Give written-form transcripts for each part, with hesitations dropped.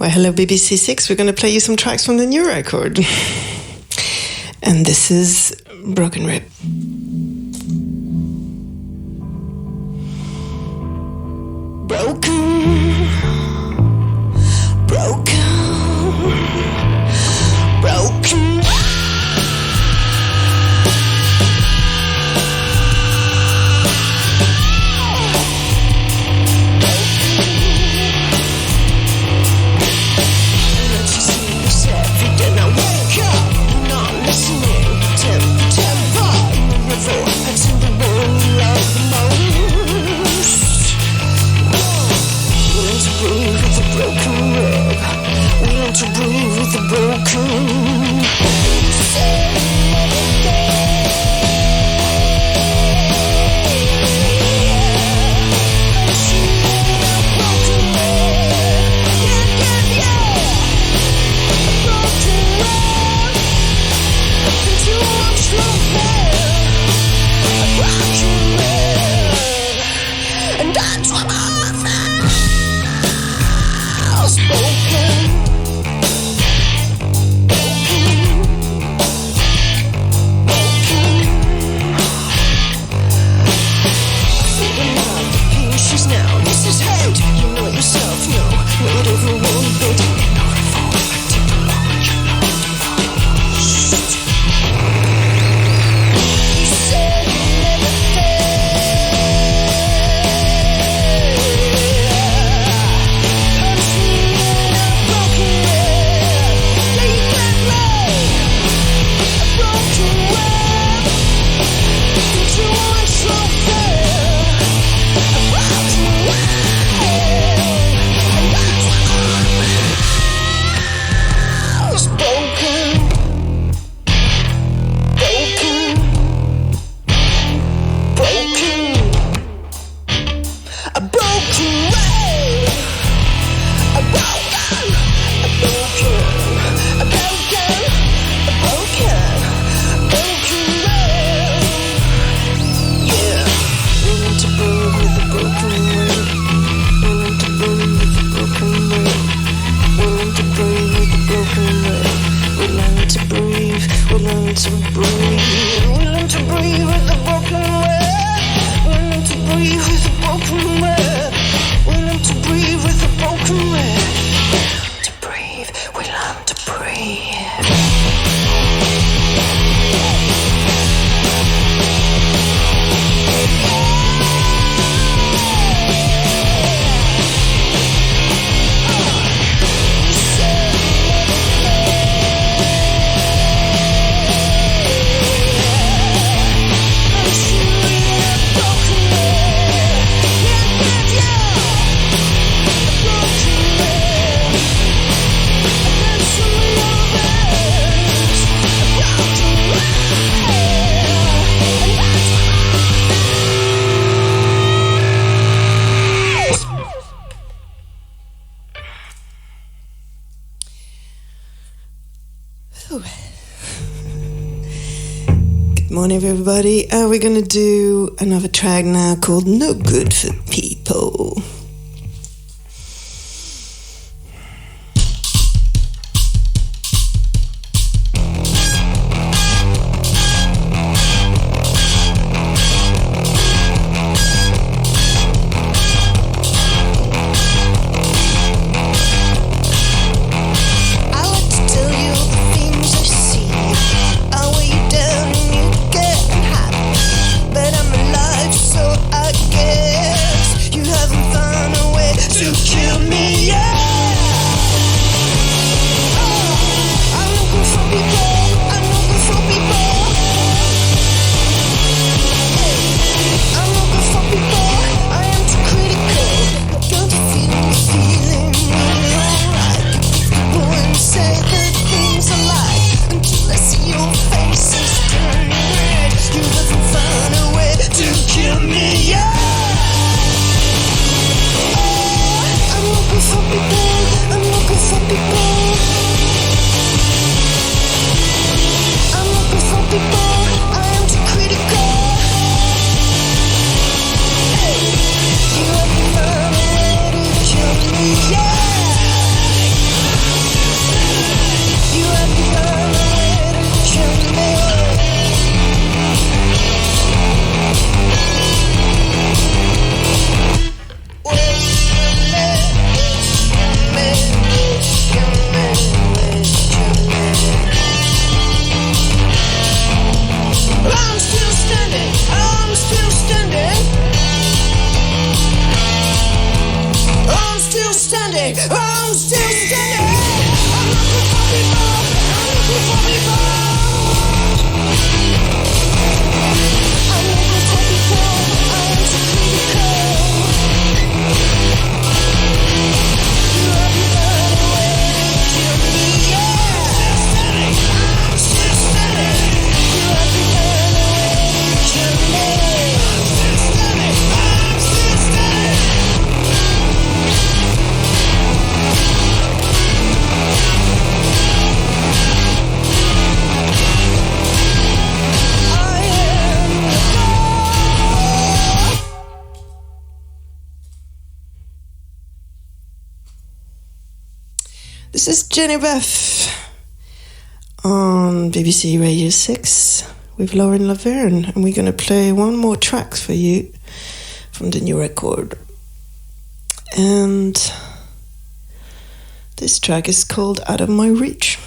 Well, hello BBC Six. We're going to play you some tracks from the new record. And this is Broken Rib. Broken, broken, broken. To breathe with a broken. And that's what I spoken. Morning, everybody. We're going to do another track now called No Good for People. So I guess you haven't found standing, I'm still standing. I'm looking for people, I'm looking for people. I'm looking for people, I'm too critical. You have me running away, kill me, yeah. I'm still standing. You have me running away, kill me. I'm still standing, I'm still standing. This is Jenny Beth on BBC Radio 6 with Laverne, and we're going to play one more track for you from the new record. And this track is called Out of My Reach.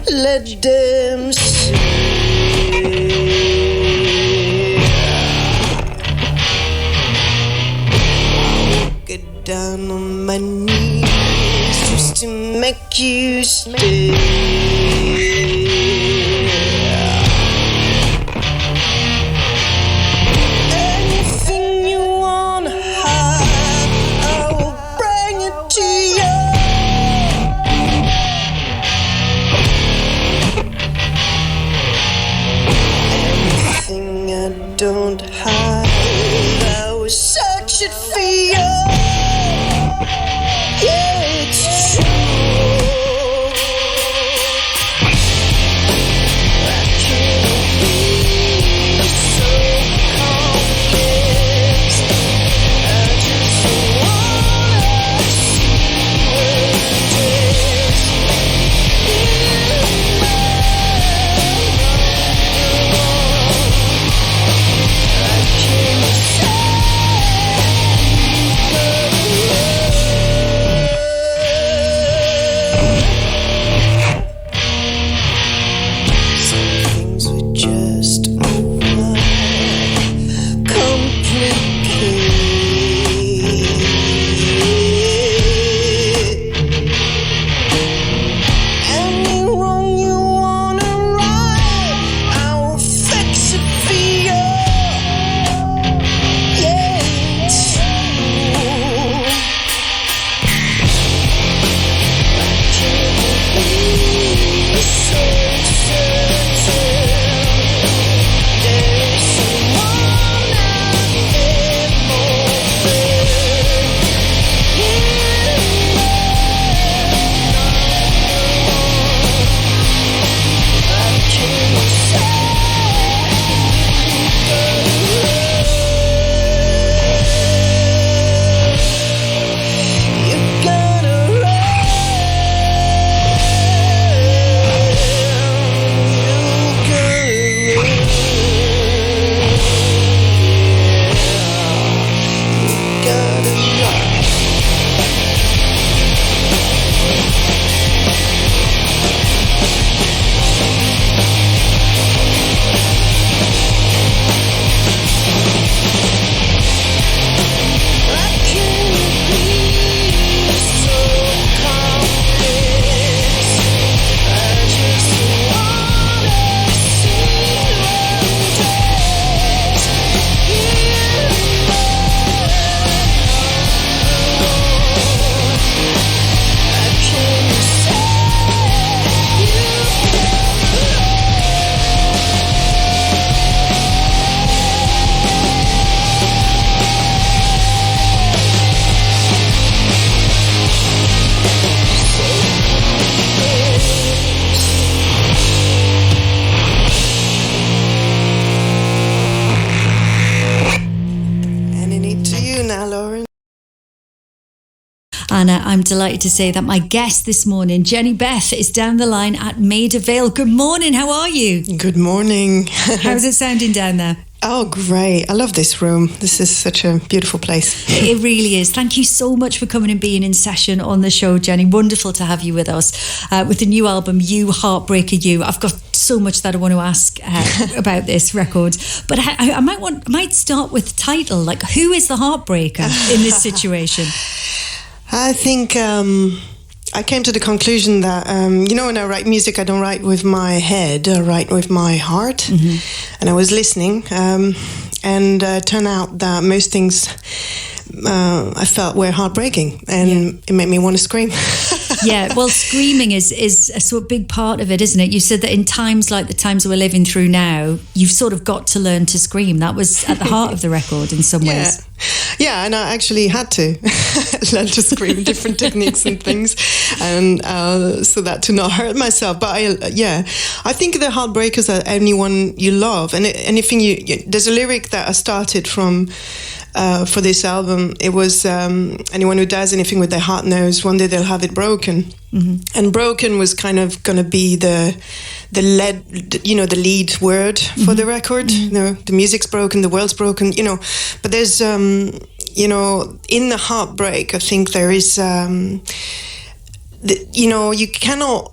Let them see. I'll get down on my knees just to make you stay. Anything you wanna have, I will bring it to you. I don't hide, I was searching for you. Yeah, it's true. I'm delighted to say that my guest this morning, Jenny Beth, is down the line at Maida Vale. Good morning, how are you? Good morning. How's it sounding down there? Oh, great. I love this room. This is such a beautiful place. It really is. Thank you so much for coming and being in session on the show, Jenny. Wonderful to have you with us. With the new album, You, Heartbreaker You. I've got so much that I want to ask about this record. But I might start with the title. Like, who is the heartbreaker in this situation? I think I came to the conclusion that, when I write music, I don't write with my head, I write with my heart. Mm-hmm. And I was listening, and it turned out that most things I felt were heartbreaking, and it made me want to scream. Yeah, well, screaming is a sort of big part of it, isn't it? You said that in times like the times we're living through now, you've sort of got to learn to scream. That was at the heart of the record in some ways. Yeah, and I actually had to learn to scream, different techniques and things, and so that to not hurt myself. But I think the heartbreakers are anyone you love, and anything there's a lyric that I started from. For this album, it was anyone who does anything with their heart knows one day they'll have it broken. Mm-hmm. And broken was kind of going to be the lead word for the record. Mm-hmm. The music's broken, the world's broken, But there's, in the heartbreak, I think there is... you cannot,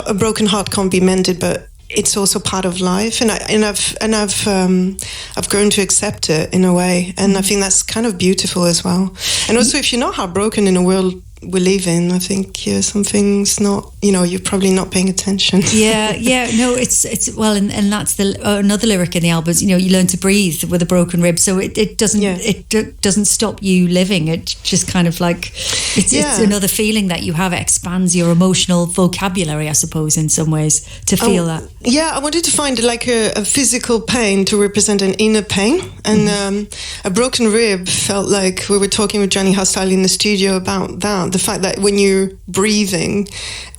a broken heart can't be mended, but it's also part of life, and I've grown to accept it in a way, and I think that's kind of beautiful as well. And also, if you're not heartbroken in a world we live in, I think something's not, you're probably not paying attention. No, it's well, and that's another lyric in the album. You learn to breathe with a broken rib, so it doesn't stop you living. It just kind of like it's another feeling that you have. It expands your emotional vocabulary, I suppose, in some ways, to feel that. Yeah, I wanted to find like a physical pain to represent an inner pain, and a broken rib felt like we were talking with Johnny Hostile in the studio about that. The fact that when you're breathing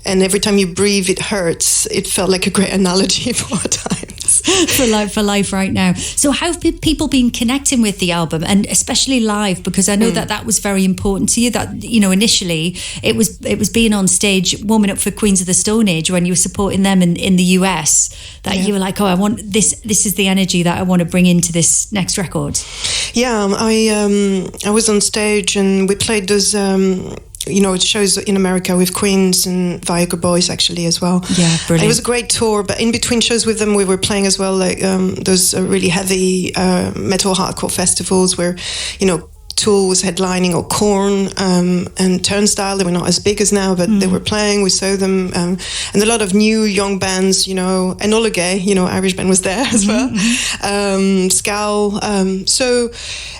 and every time you breathe it hurts, it felt like a great analogy for our times. for life right now. So how have people been connecting with the album, and especially live? Because I know that was very important to you, that initially it was being on stage warming up for Queens of the Stone Age when you were supporting them in the US, that you were like, I want this is the energy that I want to bring into this next record. I was on stage and we played those shows in America with Queens and Viagra Boys actually as well. Yeah, brilliant. It was a great tour, but in between shows with them we were playing as well like those really heavy metal hardcore festivals where Tool was headlining, or Korn and Turnstile. They were not as big as now, but they were playing. We saw them, and a lot of new young bands, and Ola Gay, Irish band was there as well. Scowl.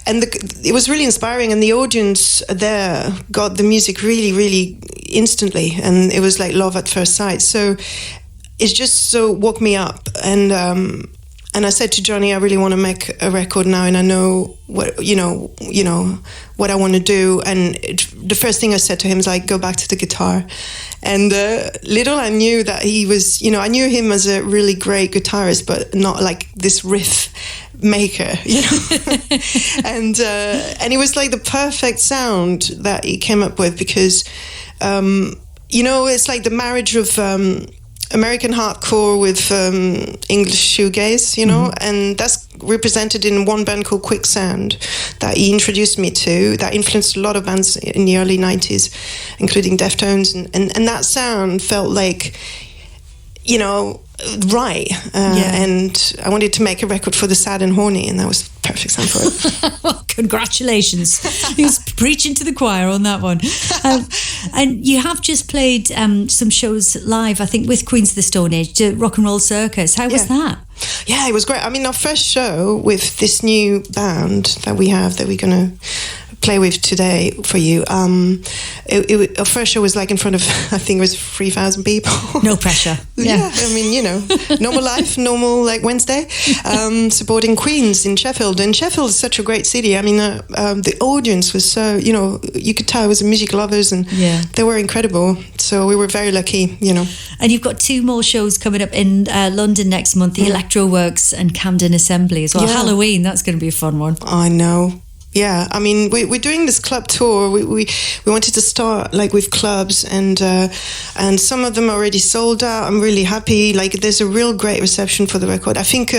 It was really inspiring, and the audience there got the music really, really instantly, and it was like love at first sight. So it's just so woke me up, and I said to Johnny, I really want to make a record now, and I know what what I want to do. And the first thing I said to him is like, go back to the guitar. And little I knew that he was, I knew him as a really great guitarist, but not like this riff maker, and it was like the perfect sound that he came up with, because it's like the marriage of American hardcore with English shoegaze, and that's represented in one band called Quicksand that he introduced me to, that influenced a lot of bands in the early 90s, including Deftones, and that sound felt like, right. And I wanted to make a record for the sad and horny, and that was the perfect sound for it. Well, congratulations. He was preaching to the choir on that one. And you have just played some shows live, I think, with Queens of the Stone Age, to Rock and Roll Circus. How was that? Yeah, it was great. I mean, our first show with this new band that we have, that we're going to play with today for you, our first show was like in front of, I think it was 3,000 people. No pressure. Yeah, I mean, normal life, normal like Wednesday, supporting Queens in Sheffield. And Sheffield is such a great city. I mean, the audience was so, you could tell it was music lovers, and they were incredible. So we were very lucky, And you've got 2 more shows coming up in London next month, the Electro Works and Camden Assembly as well. Yeah. Halloween, that's going to be a fun one. I know. Yeah, I mean, we're doing this club tour. We wanted to start like with clubs, and some of them are already sold out. I'm really happy. Like, there's a real great reception for the record. I think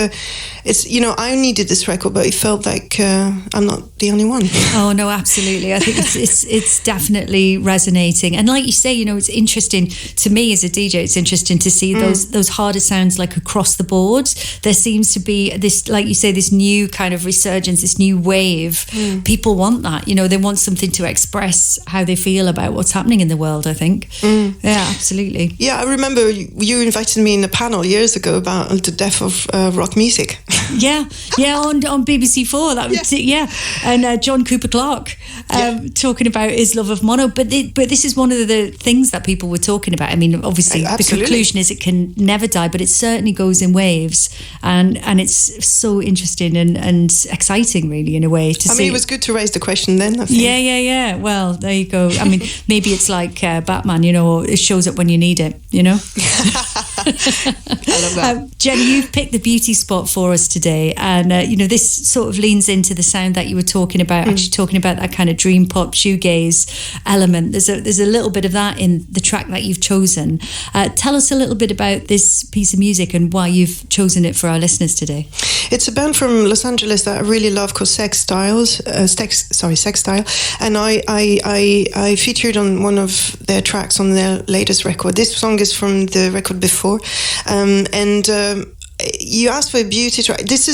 it's, I needed this record, but it felt like I'm not the only one. Oh no, absolutely. I think it's definitely resonating. And like you say, it's interesting to me as a DJ. It's interesting to see those harder sounds like across the board. There seems to be this, like you say, this new kind of resurgence, this new wave. People want that, they want something to express how they feel about what's happening in the world, I think. Yeah, absolutely. Yeah, I remember you invited me in a panel years ago about the death of rock music. Yeah, on BBC4. That was and John Cooper Clarke talking about his love of mono. But this is one of the things that people were talking about. I mean, obviously, the conclusion is it can never die, but it certainly goes in waves, and it's so interesting and exciting, really, in a way to see. I mean, it was good to raise the question then, I think. Yeah. Well, there you go. I mean, maybe it's like Batman, it shows up when you need it, I love that. Jenny, you've picked the beauty spot for us today, and this sort of leans into the sound that you were talking about, actually talking about that kind of dream pop shoegaze element. There's a little bit of that in the track that you've chosen. Tell us a little bit about this piece of music and why you've chosen it for our listeners today. It's a band from Los Angeles that I really love called Sex Style, and I featured on one of their tracks on their latest record. This song is from the record before, and you asked for a beauty track. This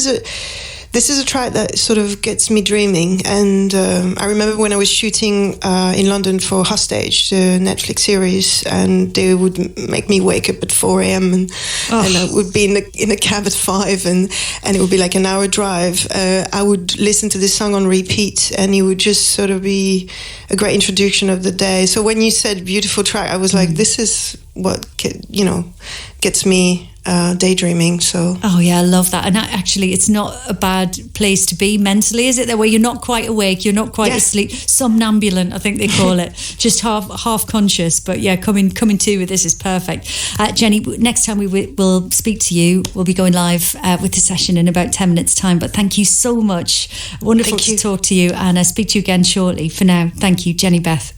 is a track that sort of gets me dreaming, and I remember when I was shooting in London for Hostage, the Netflix series, and they would make me wake up at 4 a.m. and I would be in a cab at 5, and it would be like an hour drive. I would listen to this song on repeat, and it would just sort of be a great introduction of the day. So when you said beautiful track, I was like, this is what gets me daydreaming. So I love that. And actually, it's not a bad place to be mentally, is it? There, where you're not quite awake, you're not quite asleep, somnambulant, I think they call it, just half conscious. But yeah, coming to with this is perfect. Jenny, next time we will speak to you, we'll be going live with the session in about 10 minutes time. But thank you so much. Wonderful to talk to you, and I'll speak to you again shortly. For now, thank you, Jenny Beth.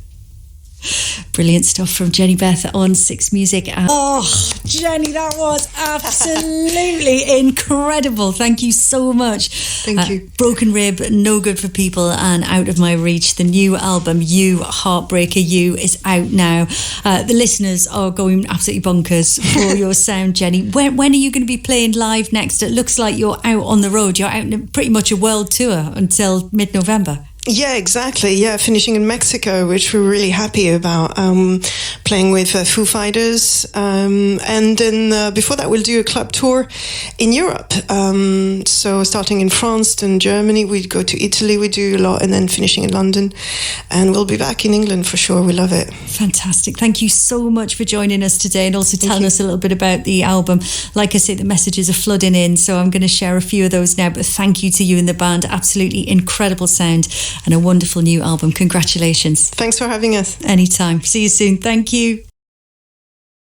Brilliant stuff from Jenny Beth on Six Music. Jenny, that was absolutely incredible. Thank you so much. Thank you. Broken Rib, No Good for People, and Out of My Reach. The new album, You Heartbreaker You, is out now. The listeners are going absolutely bonkers for your sound, Jenny. When are you going to be playing live next? It looks like you're out on the road. You're out in pretty much a world tour until mid-November. Yeah, exactly. Yeah, finishing in Mexico, which we're really happy about, playing with Foo Fighters. And then before that, we'll do a club tour in Europe. So starting in France, then Germany, we go to Italy, we do a lot, and then finishing in London. And we'll be back in England for sure. We love it. Fantastic. Thank you so much for joining us today, and also telling us a little bit about the album. Like I say, the messages are flooding in, so I'm going to share a few of those now. But thank you to you and the band. Absolutely incredible sound. And a wonderful new album. Congratulations. Thanks for having us. Anytime. See you soon. Thank you.